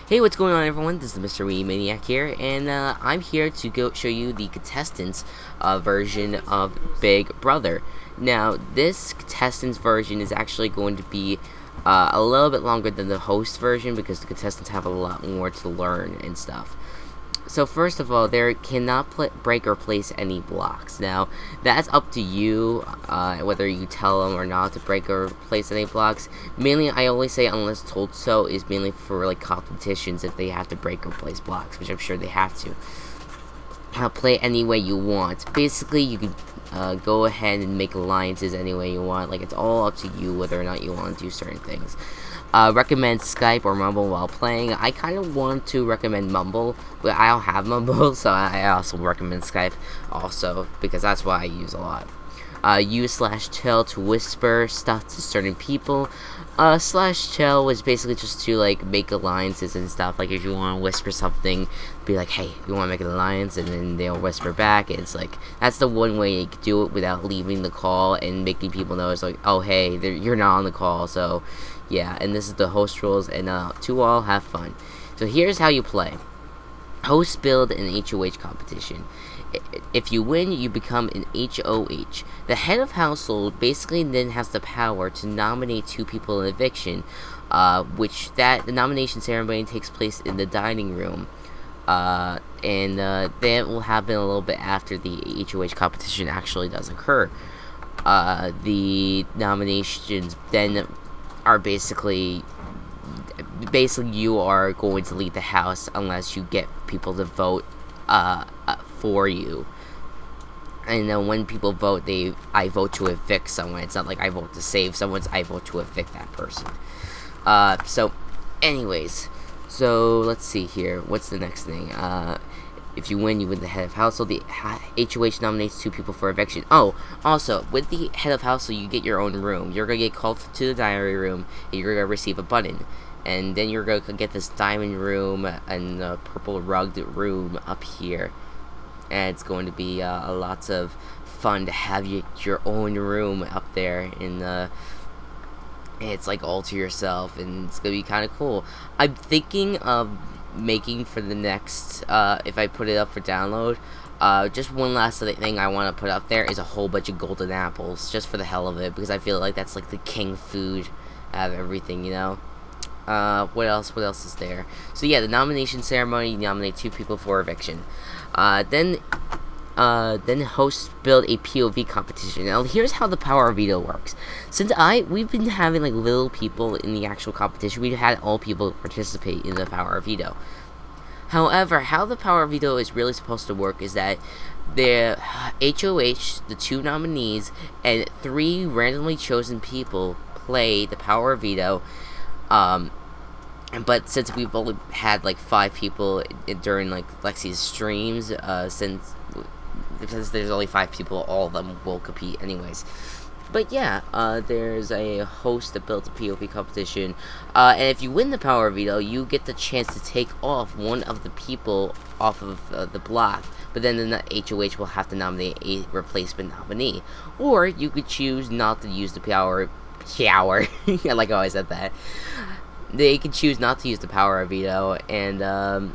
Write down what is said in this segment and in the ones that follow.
Hey, what's going on, everyone? This is TheMrWiimaniac here, and I'm here to show you the Contestants version of Big Brother. Now, this Contestants version is actually going to be a little bit longer than the host version because the contestants have a lot more to learn and stuff. So first of all, there cannot break or place any blocks. Now, that's up to you, whether you tell them or not to break or place any blocks. Mainly, I only say unless told so is mainly for like competitions if they have to break or place blocks, which I'm sure they have to. Play any way you want. Basically, you can go ahead and make alliances any way you want. Like, it's all up to you whether or not you want to do certain things. Recommend Skype or Mumble while playing. I kind of want to recommend Mumble, but I don't have Mumble, so I also recommend Skype also, because that's what I use a lot. Use /tell to whisper stuff to certain people. /tell was basically just to like make alliances and stuff. Like if you want to whisper something, be like, hey, you want to make an alliance, and then they'll whisper back. And it's like, that's the one way you can do it without leaving the call and making people know it's like, oh hey, you're not on the call. So yeah, and this is the host rules, and to all, have fun. So here's how you play. Host build an HOH competition. If you win, you become an HOH. The head of household basically then has the power to nominate 2 people in eviction, the nomination ceremony takes place in the dining room. And that will happen a little bit after the HOH competition actually does occur. The nominations then are basically you are going to leave the house unless you get people to vote for you. And then when people vote, I vote to evict someone. It's not like I vote to save someone, I vote to evict that person. So anyways, so let's see here, what's the next thing? If you win, you win the head of household. The HOH nominates 2 people for eviction. Oh, also, with the head of household, you get your own room. You're going to get called to the diary room, and you're going to receive a button. And then you're going to get this diamond room and a purple rugged room up here. And it's going to be lots of fun to have your own room up there. And it's like all to yourself, and it's going to be kind of cool. I'm thinking of making for the next, if I put it up for download, just one last thing I want to put up there is a whole bunch of golden apples, just for the hell of it, because I feel like that's like the king food out of everything, you know. What else is there? So yeah, the nomination ceremony, you nominate 2 people for eviction. Then hosts build a POV competition. Now here's how the power of veto works. Since we've been having like little people in the actual competition, we've had all people participate in the power of veto. However, how the power of veto is really supposed to work is that the HOH, the 2 nominees, and 3 randomly chosen people play the power of veto. But since we've only had like 5 people during like Lexi's streams, since there's only 5 people, all of them will compete anyways. But yeah, there's a host that built a POV competition, and if you win the power of veto, you get the chance to take off one of the people off of the block. But then the HOH will have to nominate a replacement nominee, or you could choose not to use the power. I like how I said that. They can choose not to use the power of veto, and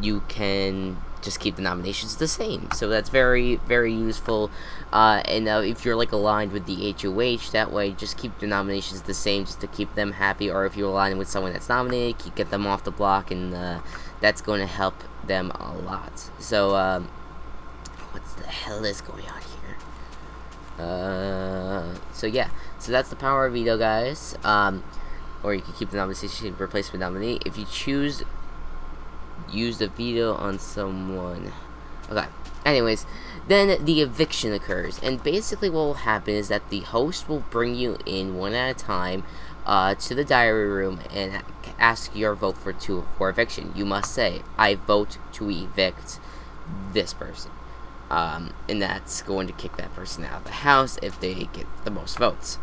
you can just keep the nominations the same. So that's very, very useful. And if you're like aligned with the HOH, that way just keep the nominations the same, just to keep them happy. Or if you're aligned with someone that's nominated, you get them off the block, and that's going to help them a lot. So what the hell is going on here? So yeah, so that's the power of veto, guys. Or you can keep the nomination replacement nominee. If you choose, use the veto on someone. Okay. Anyways, then the eviction occurs, and basically what will happen is that the host will bring you in one at a time to the diary room and ask your vote for eviction. You must say, I vote to evict this person. And that's going to kick that person out of the house if they get the most votes.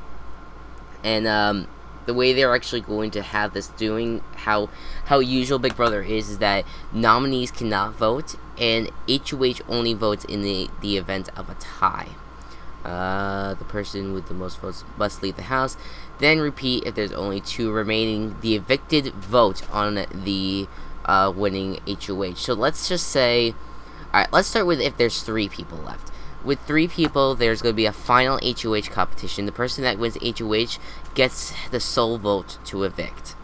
And the way they're actually going to have this doing, how usual Big Brother is that nominees cannot vote, and HOH only votes in the event of a tie. The person with the most votes must leave the house. Then repeat if there's only 2 remaining. The evicted vote on the winning HOH. So let's just say, alright, let's start with if there's 3 people left. With 3 people, there's going to be a final HOH competition. The person that wins HOH gets the sole vote to evict.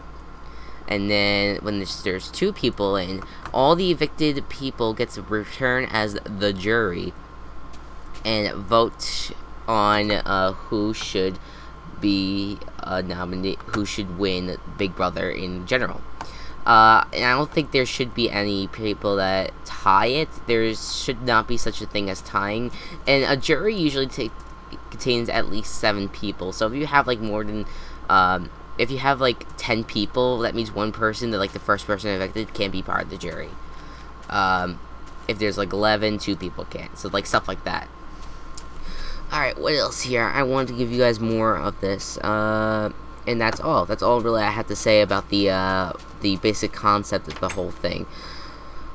And then when there's 2 people in, all the evicted people get to return as the jury and vote on who should be nominated, who should win Big Brother in general. And I don't think there should be any people that tie it. There should not be such a thing as tying. And a jury usually contains at least 7 people. So if you have like more than, if you have like 10 people, that means one person, that like the first person evicted, can't be part of the jury. If there's like 11, 2 people can't. So like stuff like that. Alright, what else here? I wanted to give you guys more of this. And that's all. That's all really I had to say about the basic concept of the whole thing.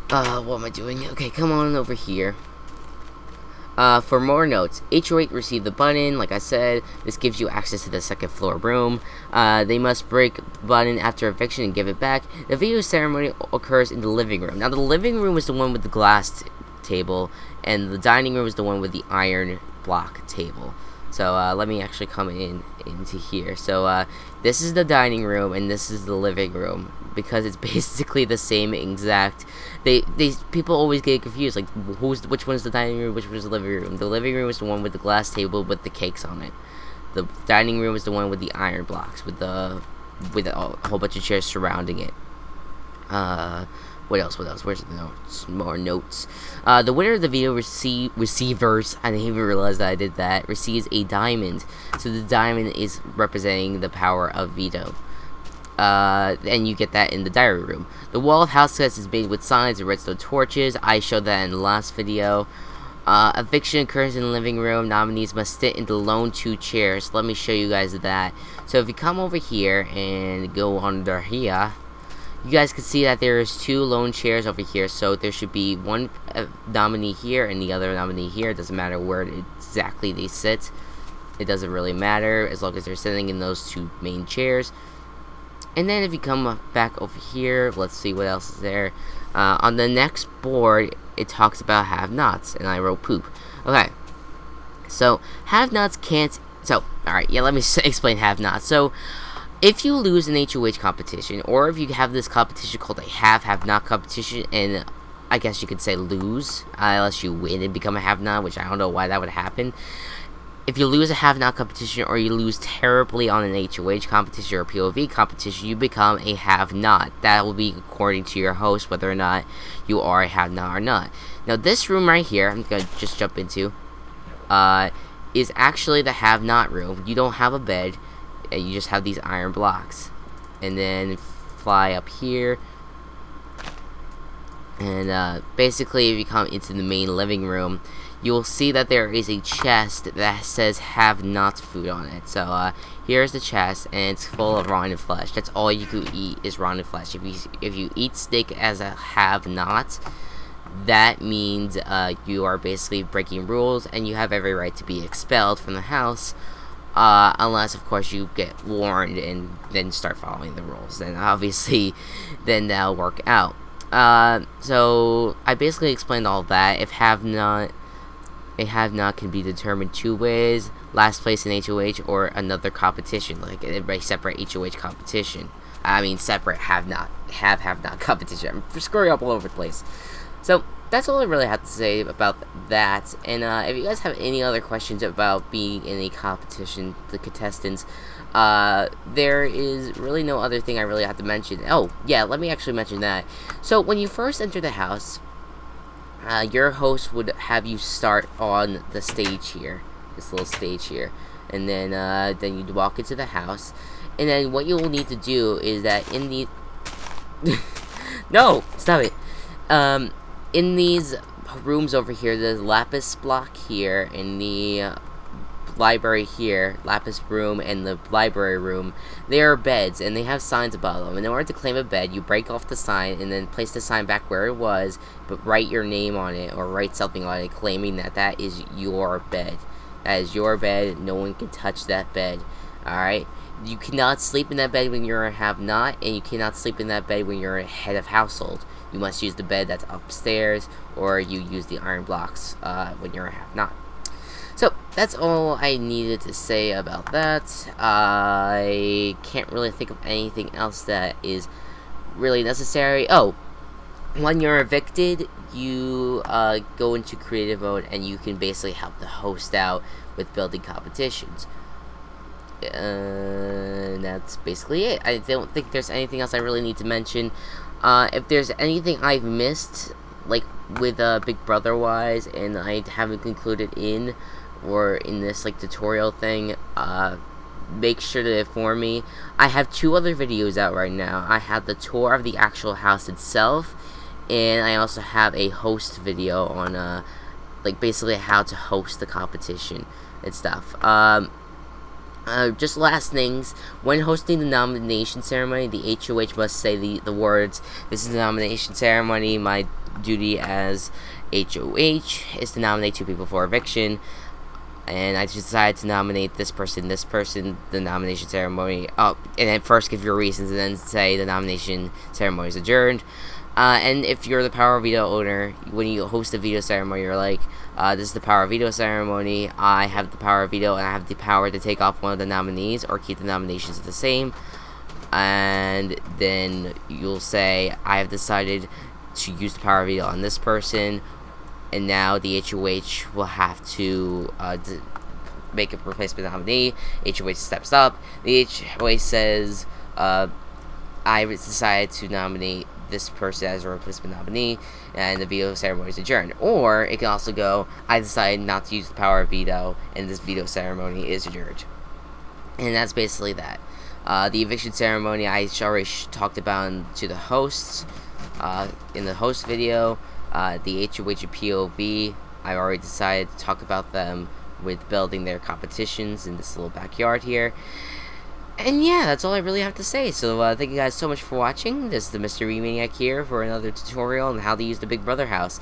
What am I doing? Okay, come on over here. For more notes, HO8 received the button. Like I said, this gives you access to the second floor room. They must break the button after eviction and give it back. The veto ceremony occurs in the living room. Now, the living room is the one with the glass table, and the dining room is the one with the iron block table. So let me actually come into here. So this is the dining room and this is the living room, because it's basically the same exact. People always get confused, like which one is the dining room, which one is the living room. The living room is the one with the glass table with the cakes on it. The dining room is the one with the iron blocks with a whole bunch of chairs surrounding it. What else? Where's the notes? More notes. The winner of the veto receivers, I didn't even realize that I did that, receives a diamond. So the diamond is representing the power of veto. And you get that in the diary room. The wall of house sets is made with signs and redstone torches. I showed that in the last video. Eviction occurs in the living room. Nominees must sit in the lone 2 chairs. Let me show you guys that. So if you come over here and go under here, you guys can see that there's 2 lone chairs over here, so there should be one nominee here and the other nominee here. It doesn't matter where exactly they sit. It doesn't really matter as long as they're sitting in those 2 main chairs. And then if you come back over here, let's see what else is there. On the next board, it talks about have-nots, and I wrote poop. Okay, so have-nots can't. So, alright, yeah, let me explain have-nots. So, if you lose an HOH competition, or if you have this competition called a have-not competition, and I guess you could say lose, unless you win and become a have-not, which I don't know why that would happen. If you lose a have-not competition, or you lose terribly on an HOH competition or a POV competition, you become a have-not. That will be according to your host, whether or not you are a have-not or not. Now, this room right here, I'm going to just jump into, is actually the have-not room. You don't have a bed. You just have these iron blocks, and then fly up here, and basically if you come into the main living room, you will see that there is a chest that says have not food on it. So here's the chest, and it's full of rotten flesh. That's all you can eat is rotten flesh. If you eat steak as a have not, that means you are basically breaking rules, and you have every right to be expelled from the house. Unless, of course, you get warned and then start following the rules. Then, obviously, then that'll work out. So, I basically explained all that. If a have-not can be determined 2 ways. Last place in HOH or another competition. Like, a separate HOH competition. I mean, separate have-not competition. I'm screwing up all over the place. So, that's all I really have to say about that. And if you guys have any other questions about being in a competition, the contestants, there is really no other thing I really have to mention. Oh, yeah, let me actually mention that. So, when you first enter the house, your host would have you start on the stage here, this little stage here, and then you'd walk into the house, and then what you will need to do is that in the no, stop it. In these rooms over here, there's lapis block here, in the library here, lapis room, and the library room, there are beds, and they have signs above them. And in order to claim a bed, you break off the sign, and then place the sign back where it was, but write your name on it, or write something on it, claiming that that is your bed. That is your bed, no one can touch that bed. Alright? You cannot sleep in that bed when you're a have-not, and you cannot sleep in that bed when you're a head of household. You must use the bed that's upstairs, or you use the iron blocks when you're a have-not. So, that's all I needed to say about that. I can't really think of anything else that is really necessary. Oh, when you're evicted, you go into creative mode, and you can basically help the host out with building competitions. That's basically it. I don't think there's anything else I really need to mention. If there's anything I've missed, like with Big Brother wise, and I haven't concluded in, or in this like tutorial thing, make sure to inform me. I have 2 other videos out right now. I have the tour of the actual house itself, and I also have a host video on like basically how to host the competition and stuff. Just last things, when hosting the nomination ceremony, the HOH must say the words, "This is the nomination ceremony. My duty as HOH is to nominate 2 people for eviction, and I decided to nominate this person, the nomination ceremony." Oh, and then first give your reasons, and then say the nomination ceremony is adjourned. And if you're the Power of Veto owner, when you host a veto ceremony, you're like, this is the Power of Veto ceremony, I have the power of veto, and I have the power to take off one of the nominees, or keep the nominations the same. And then you'll say, I have decided to use the power of veto on this person, and now the HOH will have to make a replacement nominee. HOH steps up, the HOH says, I decided to nominate this person as a replacement nominee, and the veto ceremony is adjourned. Or it can also go, I decided not to use the power of veto, and this veto ceremony is adjourned. And that's basically that. The eviction ceremony I already talked about to the hosts in the host video. The HOH and POV, I already decided to talk about them with building their competitions in this little backyard here. And yeah, that's all I really have to say. So thank you guys so much for watching. This is the TheMrWiimaniac here for another tutorial on how to use the Big Brother house.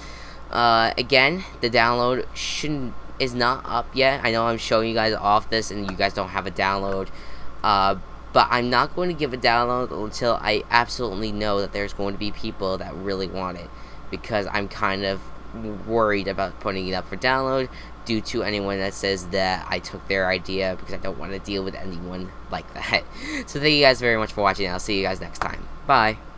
Again, the download is not up yet. I know I'm showing you guys off this and you guys don't have a download. But I'm not going to give a download until I absolutely know that there's going to be people that really want it. Because I'm kind of worried about putting it up for download due to anyone that says that I took their idea, because I don't want to deal with anyone like that. So thank you guys very much for watching, and I'll see you guys next time. Bye.